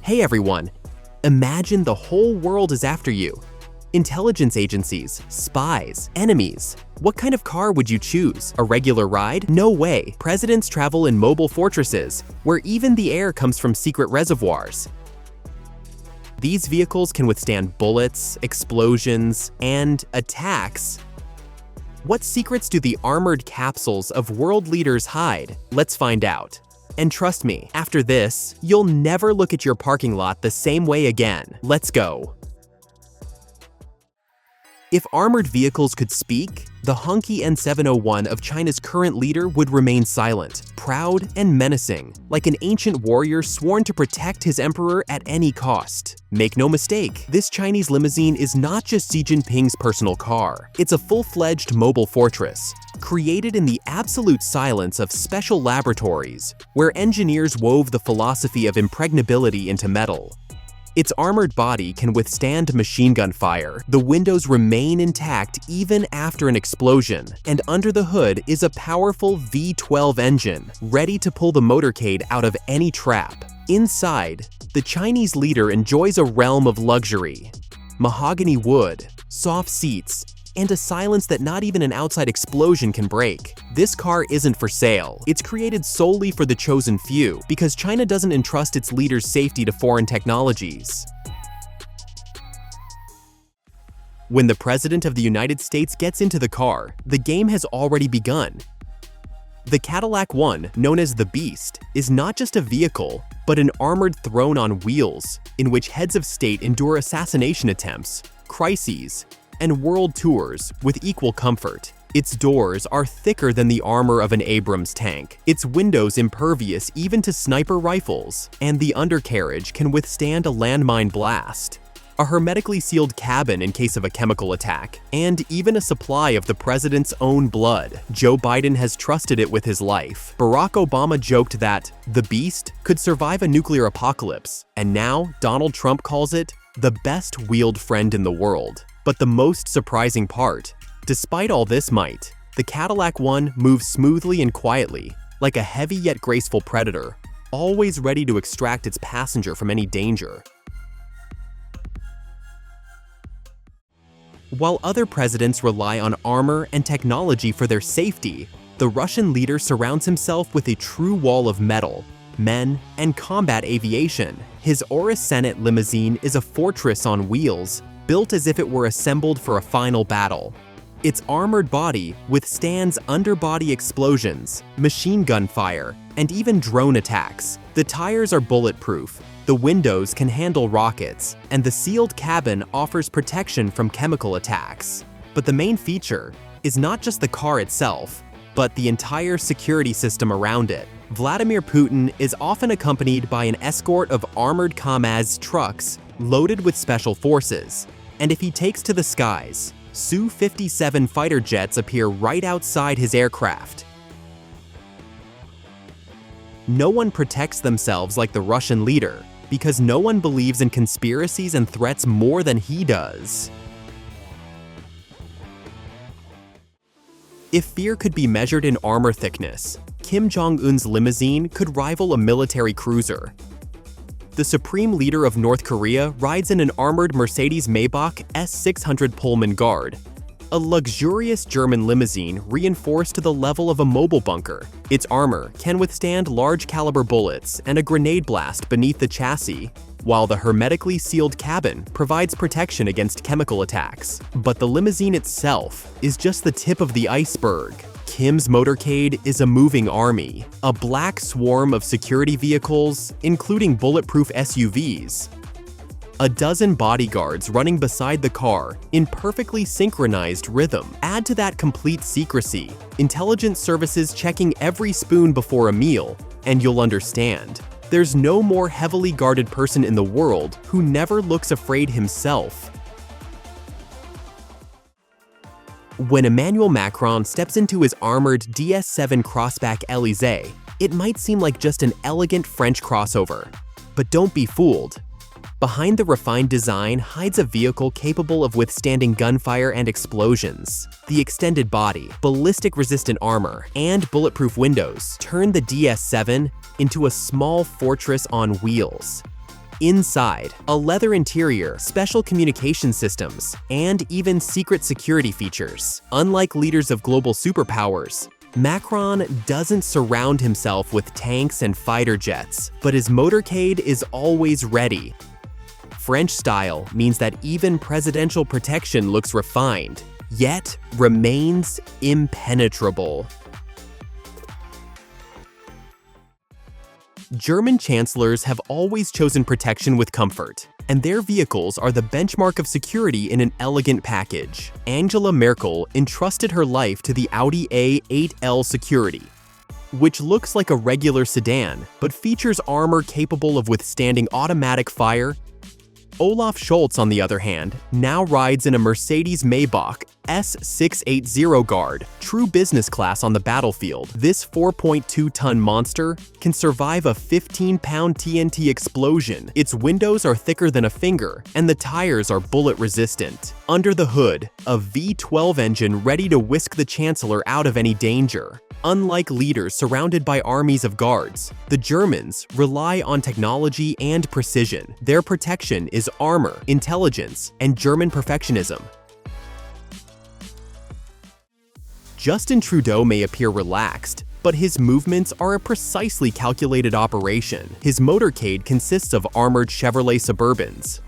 Hey everyone, imagine the whole world is after you. Intelligence agencies, spies, enemies. What kind of car would you choose? A regular ride? No way. Presidents travel in mobile fortresses, where even the air comes from secret reservoirs. These vehicles can withstand bullets, explosions, and attacks. What secrets do the armored capsules of world leaders hide? Let's find out. And trust me, after this, you'll never look at your parking lot the same way again. Let's go. If armored vehicles could speak, the hunky N701 of China's current leader would remain silent, proud and menacing, like an ancient warrior sworn to protect his emperor at any cost. Make no mistake, this Chinese limousine is not just Xi Jinping's personal car. It's a full-fledged mobile fortress, created in the absolute silence of special laboratories, where engineers wove the philosophy of impregnability into metal. Its armored body can withstand machine gun fire. The windows remain intact even after an explosion, and under the hood is a powerful V12 engine, ready to pull the motorcade out of any trap. Inside, the Chinese leader enjoys a realm of luxury. Mahogany wood, soft seats, and a silence that not even an outside explosion can break. This car isn't for sale. It's created solely for the chosen few, because China doesn't entrust its leaders' safety to foreign technologies. When the President of the United States gets into the car, the game has already begun. The Cadillac One, known as the Beast, is not just a vehicle, but an armored throne on wheels, in which heads of state endure assassination attempts, crises, and world tours with equal comfort. Its doors are thicker than the armor of an Abrams tank, its windows impervious even to sniper rifles, and the undercarriage can withstand a landmine blast. A hermetically sealed cabin in case of a chemical attack, and even a supply of the president's own blood. Joe Biden has trusted it with his life. Barack Obama joked that the Beast could survive a nuclear apocalypse, and now Donald Trump calls it the best wheeled friend in the world. But the most surprising part, despite all this might, the Cadillac One moves smoothly and quietly, like a heavy yet graceful predator, always ready to extract its passenger from any danger. While other presidents rely on armor and technology for their safety, the Russian leader surrounds himself with a true wall of metal, men, and combat aviation. His Aurus Senate limousine is a fortress on wheels, built as if it were assembled for a final battle. Its armored body withstands underbody explosions, machine gun fire, and even drone attacks. The tires are bulletproof, the windows can handle rockets, and the sealed cabin offers protection from chemical attacks. But the main feature is not just the car itself, but the entire security system around it. Vladimir Putin is often accompanied by an escort of armored KAMAZ trucks loaded with special forces. And if he takes to the skies, Su-57 fighter jets appear right outside his aircraft. No one protects themselves like the Russian leader, because no one believes in conspiracies and threats more than he does. If fear could be measured in armor thickness, Kim Jong-un's limousine could rival a military cruiser. The supreme leader of North Korea rides in an armored Mercedes Maybach S600 Pullman Guard, a luxurious German limousine reinforced to the level of a mobile bunker. Its armor can withstand large caliber bullets and a grenade blast beneath the chassis, while the hermetically sealed cabin provides protection against chemical attacks. But the limousine itself is just the tip of the iceberg. Kim's motorcade is a moving army, a black swarm of security vehicles, including bulletproof SUVs. A dozen bodyguards running beside the car in perfectly synchronized rhythm. Add to that complete secrecy, intelligence services checking every spoon before a meal, and you'll understand. There's no more heavily guarded person in the world who never looks afraid himself. When Emmanuel Macron steps into his armored DS7 Crossback Élysée, it might seem like just an elegant French crossover. But don't be fooled. Behind the refined design hides a vehicle capable of withstanding gunfire and explosions. The extended body, ballistic-resistant armor, and bulletproof windows turn the DS7 into a small fortress on wheels. Inside, a leather interior, special communication systems, and even secret security features. Unlike leaders of global superpowers, Macron doesn't surround himself with tanks and fighter jets, but his motorcade is always ready. French style means that even presidential protection looks refined, yet remains impenetrable. German chancellors have always chosen protection with comfort, and their vehicles are the benchmark of security in an elegant package. Angela Merkel entrusted her life to the Audi A8L Security, which looks like a regular sedan but features armor capable of withstanding automatic fire. Olaf Scholz, on the other hand, now rides in a Mercedes Maybach S680 Guard, true business class on the battlefield. This 4.2-ton monster can survive a 15-pound TNT explosion. Its windows are thicker than a finger, and the tires are bullet-resistant. Under the hood, a V12 engine ready to whisk the chancellor out of any danger. Unlike leaders surrounded by armies of guards, the Germans rely on technology and precision. Their protection is armor, intelligence, and German perfectionism. Justin Trudeau may appear relaxed, but his movements are a precisely calculated operation. His motorcade consists of armored Chevrolet Suburbans,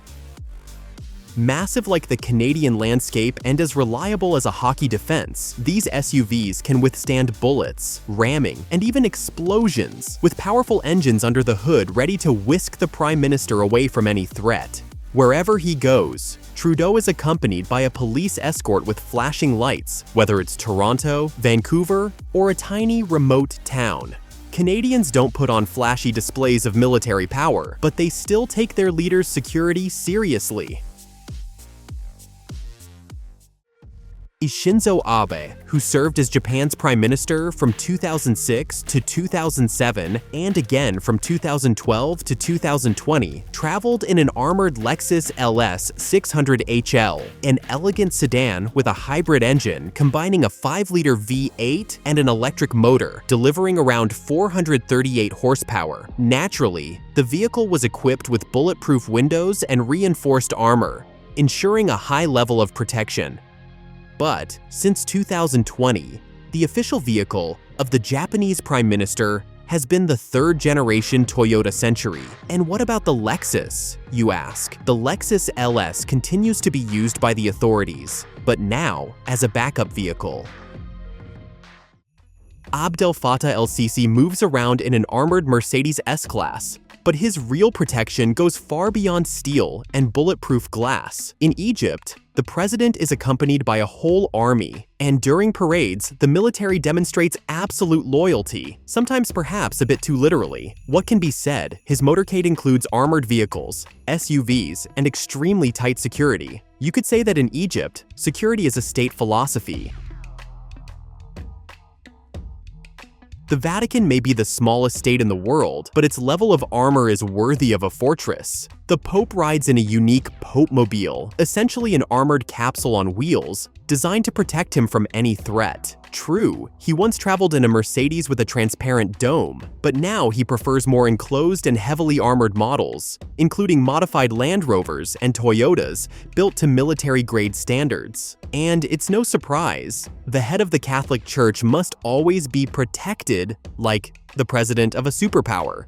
massive like the Canadian landscape and as reliable as a hockey defense. These SUVs can withstand bullets, ramming, and even explosions, with powerful engines under the hood ready to whisk the Prime Minister away from any threat. Wherever he goes, Trudeau is accompanied by a police escort with flashing lights, whether it's Toronto, Vancouver, or a tiny remote town. Canadians don't put on flashy displays of military power, but they still take their leaders' security seriously. Shinzo Abe, who served as Japan's prime minister from 2006 to 2007 and again from 2012 to 2020, traveled in an armored Lexus LS 600HL, an elegant sedan with a hybrid engine combining a 5-liter V8 and an electric motor, delivering around 438 horsepower. Naturally, the vehicle was equipped with bulletproof windows and reinforced armor, ensuring a high level of protection. But since 2020, the official vehicle of the Japanese Prime Minister has been the third-generation Toyota Century. And what about the Lexus, you ask? The Lexus LS continues to be used by the authorities, but now as a backup vehicle. Abdel Fattah el-Sisi moves around in an armored Mercedes S-Class, but his real protection goes far beyond steel and bulletproof glass. In Egypt, the president is accompanied by a whole army, and during parades, the military demonstrates absolute loyalty, sometimes perhaps a bit too literally. What can be said? His motorcade includes armored vehicles, SUVs, and extremely tight security. You could say that in Egypt, security is a state philosophy. The Vatican may be the smallest state in the world, but its level of armor is worthy of a fortress. The Pope rides in a unique Pope-mobile, essentially an armored capsule on wheels, designed to protect him from any threat. True, he once traveled in a Mercedes with a transparent dome, but now he prefers more enclosed and heavily armored models, including modified Land Rovers and Toyotas built to military-grade standards. And it's no surprise, the head of the Catholic Church must always be protected like the president of a superpower.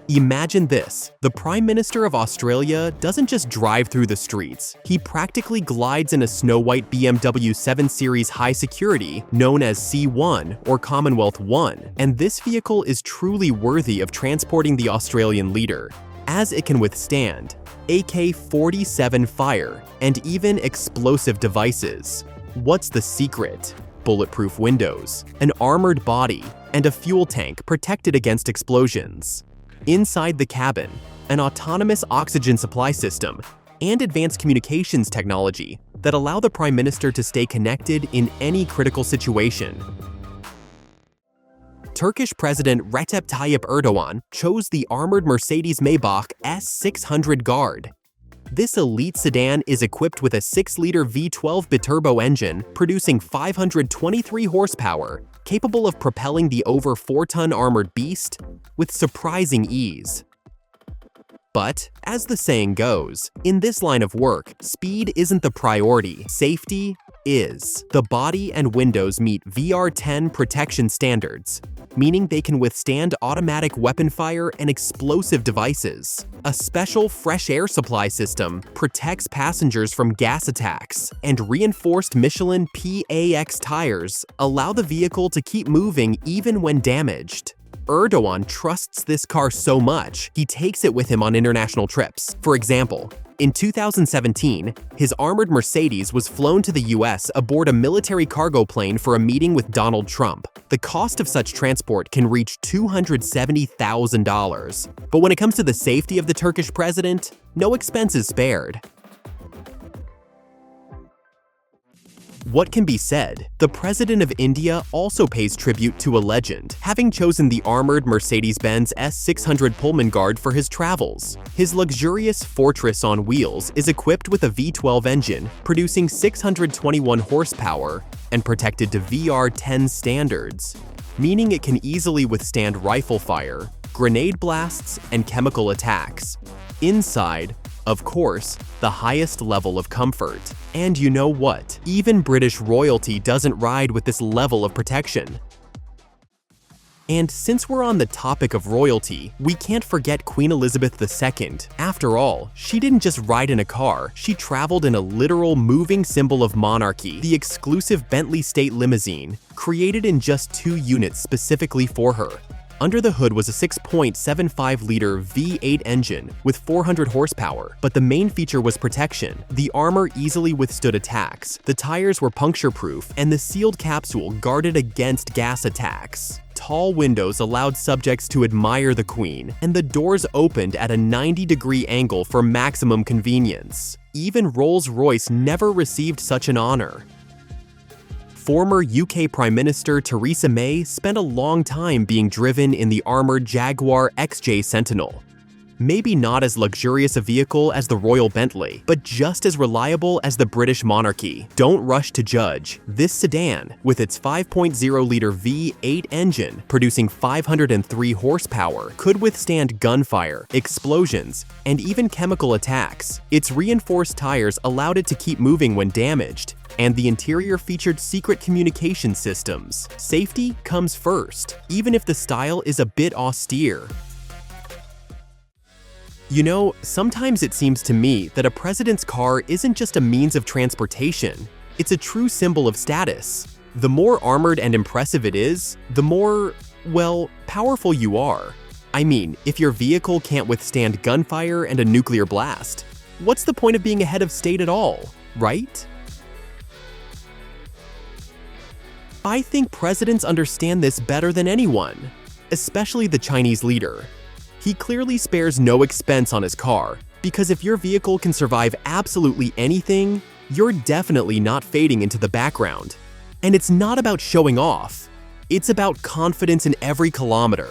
Imagine this, the Prime Minister of Australia doesn't just drive through the streets, he practically glides in a snow-white BMW 7 Series high security known as C1 or Commonwealth 1, and this vehicle is truly worthy of transporting the Australian leader, as it can withstand AK-47 fire and even explosive devices. What's the secret? Bulletproof windows, an armored body, and a fuel tank protected against explosions. Inside the cabin, an autonomous oxygen supply system and advanced communications technology that allow the Prime Minister to stay connected in any critical situation. Turkish President Recep Tayyip Erdogan chose the armored Mercedes Maybach S600 Guard. This elite sedan is equipped with a 6-liter V12 biturbo engine producing 523 horsepower capable of propelling the over 4-ton armored beast with surprising ease. But, as the saying goes, in this line of work, speed isn't the priority, safety is. The body and windows meet VR10 protection standards, meaning they can withstand automatic weapon fire and explosive devices. A special fresh air supply system protects passengers from gas attacks, and reinforced Michelin PAX tires allow the vehicle to keep moving even when damaged. Erdogan trusts this car so much, he takes it with him on international trips. For example, in 2017, his armored Mercedes was flown to the US aboard a military cargo plane for a meeting with Donald Trump. The cost of such transport can reach $270,000. But when it comes to the safety of the Turkish president, no expense is spared. What can be said? The president of India also pays tribute to a legend, having chosen the armored Mercedes-Benz S600 Pullman Guard for his travels. His luxurious fortress on wheels is equipped with a V12 engine, producing 621 horsepower and protected to VR10 standards, meaning it can easily withstand rifle fire, grenade blasts, and chemical attacks. Inside, of course, the highest level of comfort. And you know what? Even British royalty doesn't ride with this level of protection. And since we're on the topic of royalty, we can't forget Queen Elizabeth II. After all, she didn't just ride in a car, she traveled in a literal moving symbol of monarchy, the exclusive Bentley State limousine, created in just 2 units specifically for her. Under the hood was a 6.75-liter V8 engine with 400 horsepower, but the main feature was protection. The armor easily withstood attacks, the tires were puncture-proof, and the sealed capsule guarded against gas attacks. Tall windows allowed subjects to admire the Queen, and the doors opened at a 90-degree angle for maximum convenience. Even Rolls-Royce never received such an honor. Former UK Prime Minister Theresa May spent a long time being driven in the armored Jaguar XJ Sentinel. Maybe not as luxurious a vehicle as the Royal Bentley, but just as reliable as the British monarchy. Don't rush to judge. This sedan, with its 5.0-liter V8 engine producing 503 horsepower, could withstand gunfire, explosions, and even chemical attacks. Its reinforced tires allowed it to keep moving when damaged, and the interior featured secret communication systems. Safety comes first, even if the style is a bit austere. You know, sometimes it seems to me that a president's car isn't just a means of transportation, it's a true symbol of status. The more armored and impressive it is, the more, well, powerful you are. I mean, if your vehicle can't withstand gunfire and a nuclear blast, what's the point of being a head of state at all, right? I think presidents understand this better than anyone, especially the Chinese leader. He clearly spares no expense on his car, because if your vehicle can survive absolutely anything, you're definitely not fading into the background. And it's not about showing off, it's about confidence in every kilometer.